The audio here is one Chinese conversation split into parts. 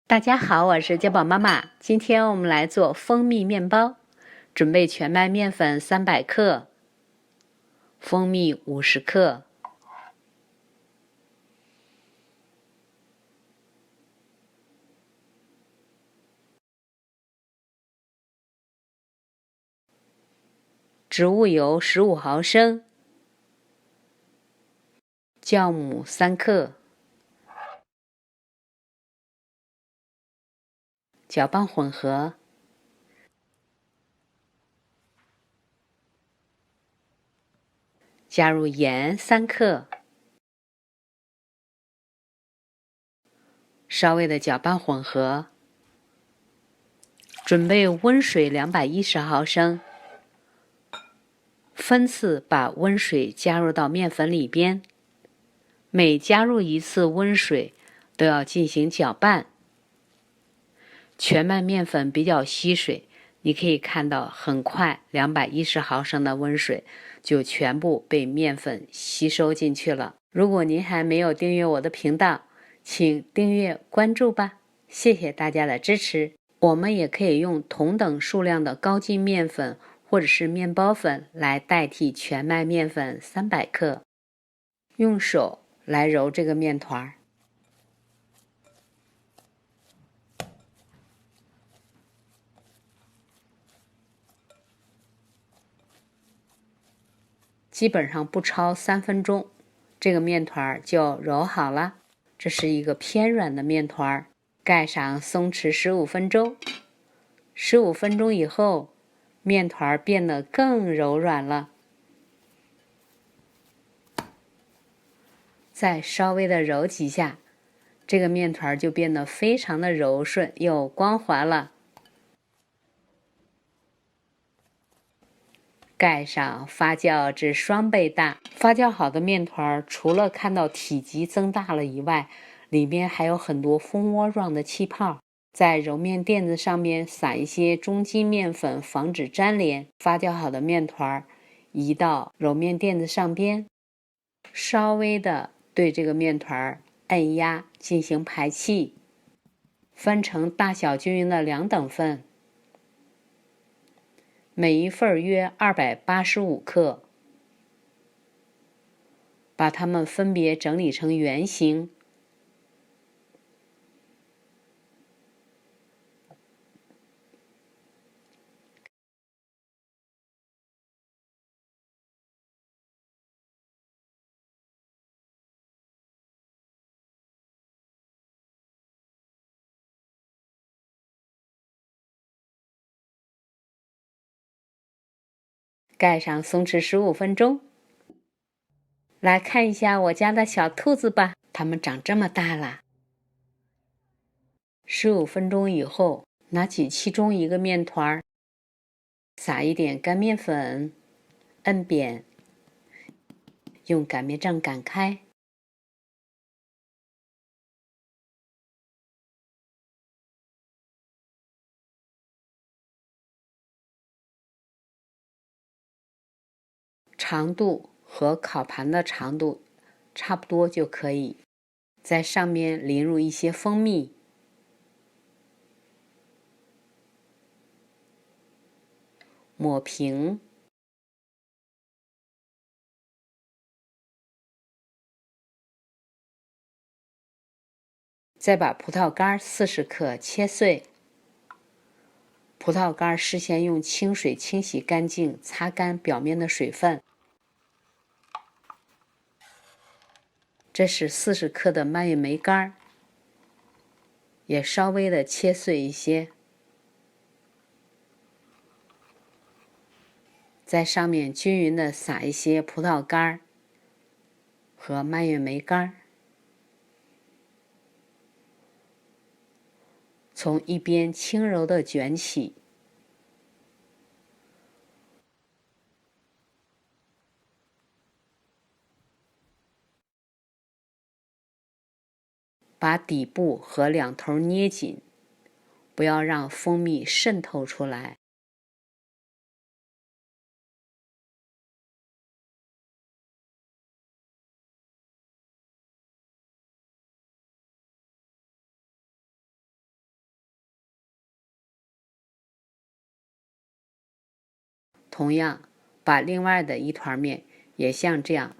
大家好，我是家宝妈妈。今天我们来做蜂蜜面包，准备全麦面粉300克，蜂蜜50克，植物油15毫升，酵母3克，搅拌混合。加入盐3克，稍微的搅拌混合。准备温水210毫升，分次把温水加入到面粉里边，每加入一次温水都要进行搅拌。全麦面粉比较吸水，你可以看到很快210毫升的温水就全部被面粉吸收进去了。如果您还没有订阅我的频道，请订阅关注吧，谢谢大家的支持。我们也可以用同等数量的高筋面粉或者是面包粉来代替全麦面粉300克，用手来揉这个面团。基本上不超3分钟，这个面团就揉好了。这是一个偏软的面团，盖上松弛15分钟。15分钟以后，面团变得更柔软了。再稍微的揉几下，这个面团就变得非常的柔顺又光滑了。盖上发酵至双倍大。发酵好的面团除了看到体积增大了以外，里面还有很多蜂窝状的气泡。在揉面垫子上面撒一些中筋面粉，防止粘连。发酵好的面团移到揉面垫子上边，稍微的对这个面团按压进行排气，分成大小均匀的2等份。每一份约285克，把它们分别整理成圆形。盖上松弛15分钟。来看一下我家的小兔子吧，它们长这么大了。15分钟以后，拿起其中一个面团，撒一点干面粉，摁扁，用擀面杖擀开。长度和烤盘的长度差不多就可以。在上面淋入一些蜂蜜，抹平，再把葡萄干40克切碎。葡萄干事先用清水清洗干净，擦干表面的水分。这是40克的蔓越莓干，也稍微的切碎一些，在上面均匀的撒一些葡萄干和蔓越莓干，从一边轻柔的卷起，把底部和两头捏紧，不要让蜂蜜渗透出来。同样，把另外的一团面也像这样。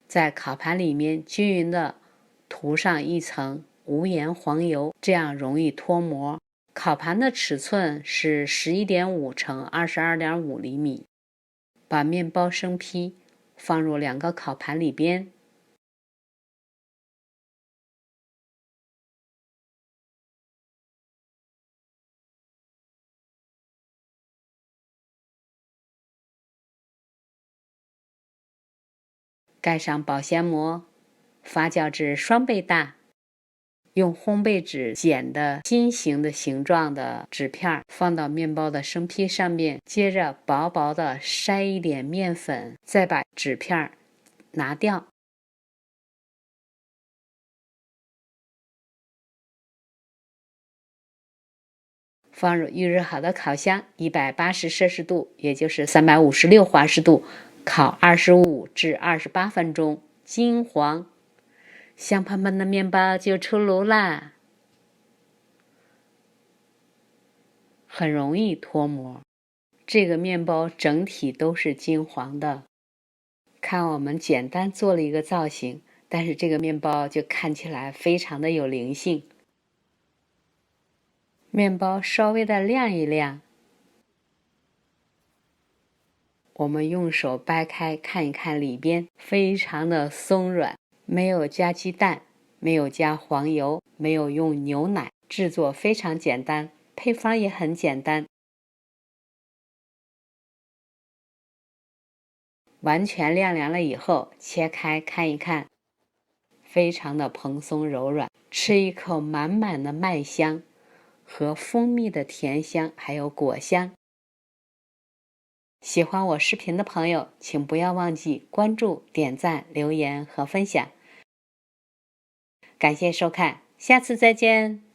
在烤盘里面均匀的涂上一层无盐黄油，这样容易脱模。烤盘的尺寸是11.5乘22.5厘米。把面包生坯放入2个烤盘里边，盖上保鲜膜，发酵至双倍大。用烘焙纸剪的心形的形状的纸片放到面包的生坯上面，接着薄薄的筛一点面粉，再把纸片拿掉。放入预热好的烤箱，180摄氏度，也就是356华氏度，烤25至28分钟，金黄。香喷喷的面包就出炉啦，很容易脱模。这个面包整体都是金黄的。看我们简单做了一个造型，但是这个面包就看起来非常的有灵性。面包稍微的晾一晾，我们用手掰开看一看里边，非常的松软，没有加鸡蛋，没有加黄油，没有用牛奶，制作非常简单，配方也很简单。完全晾凉了以后，切开看一看，非常的蓬松柔软，吃一口满满的麦香和蜂蜜的甜香，还有果香。喜欢我视频的朋友，请不要忘记关注、点赞、留言和分享。感谢收看，下次再见。